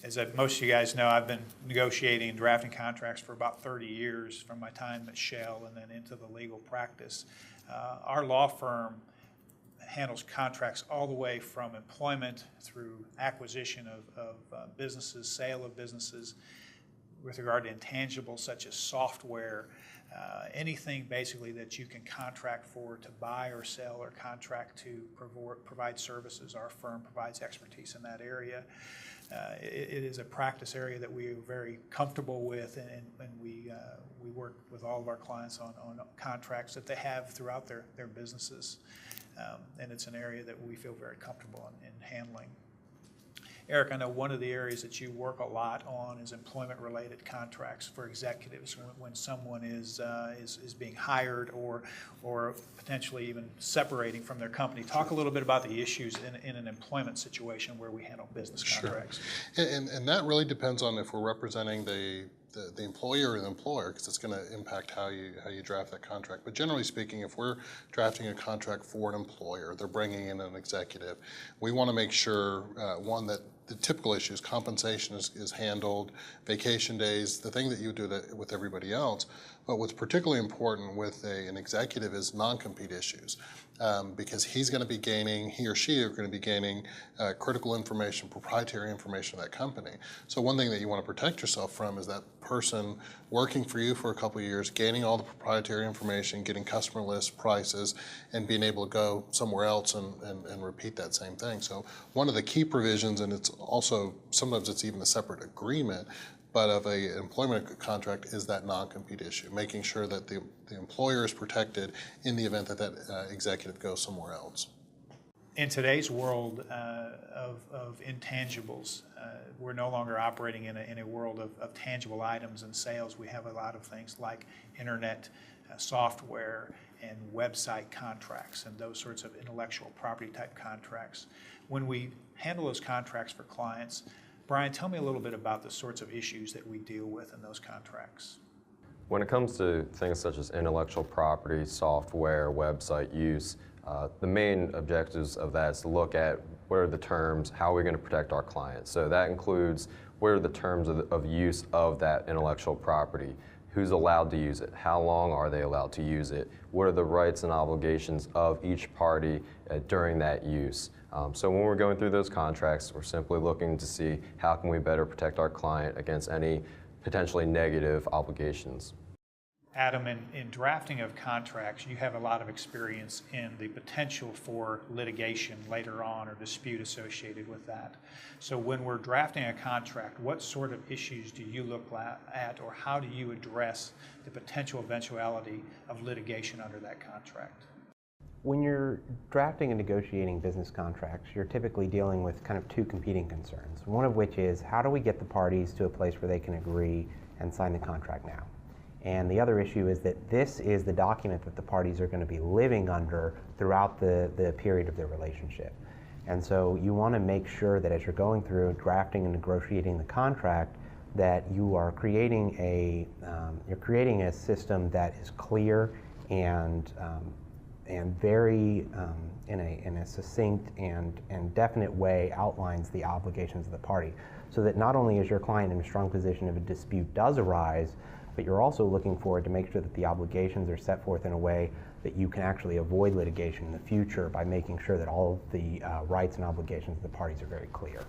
As most of you guys know, I've been negotiating and drafting contracts for about 30 years from my time at Shell and then into the legal practice. Our law firm handles contracts all the way from employment through acquisition of businesses, sale of businesses, with regard to intangibles such as software, anything basically that you can contract for to buy or sell or contract to provide services. Our firm provides expertise in that area. It is a practice area that we are very comfortable with, and we work with all of our clients on contracts that they have throughout their businesses. And it's an area that we feel very comfortable in handling. Eric, I know one of the areas that you work a lot on is employment-related contracts for executives when someone is being hired or potentially even separating from their company. Talk a little bit about the issues in an employment situation where we handle business contracts. Sure. And that really depends on if we're representing the employer or the employer, because it's going to impact how you draft that contract. But generally speaking, if we're drafting a contract for an employer, they're bringing in an executive, we want to make sure, one, that the typical issues, compensation is handled, vacation days, the thing that you do with everybody else. But what's particularly important with an executive is non-compete issues, because he or she are going to be gaining critical information, proprietary information of that company. So one thing that you want to protect yourself from is that person working for you for a couple of years, gaining all the proprietary information, getting customer lists, prices, and being able to go somewhere else and repeat that same thing. So one of the key provisions, and it's also, sometimes it's even a separate agreement, but of an employment contract, is that non-compete issue, making sure that the employer is protected in the event that executive goes somewhere else. In today's world of intangibles, we're no longer operating in a world of tangible items and sales. We have a lot of things like internet software and website contracts and those sorts of intellectual property type contracts. When we handle those contracts for clients, Brian, tell me a little bit about the sorts of issues that we deal with in those contracts. When it comes to things such as intellectual property, software, website use, the main objectives of that is to look at what are the terms, how are we going to protect our clients. So that includes what are the terms of use of that intellectual property, who's allowed to use it, how long are they allowed to use it, what are the rights and obligations of each party during that use. So when we're going through those contracts, we're simply looking to see how can we better protect our client against any potentially negative obligations. Adam, in drafting of contracts, you have a lot of experience in the potential for litigation later on or dispute associated with that. So when we're drafting a contract, what sort of issues do you look at, or how do you address the potential eventuality of litigation under that contract? When you're drafting and negotiating business contracts, you're typically dealing with kind of two competing concerns. One of which is, how do we get the parties to a place where they can agree and sign the contract now? And the other issue is that this is the document that the parties are going to be living under throughout the period of their relationship. And so you want to make sure that as you're going through drafting and negotiating the contract, that you are creating a system that is clear and very in a succinct and definite way outlines the obligations of the party, so that not only is your client in a strong position if a dispute does arise, but you're also looking forward to make sure that the obligations are set forth in a way that you can actually avoid litigation in the future by making sure that all of the rights and obligations of the parties are very clear.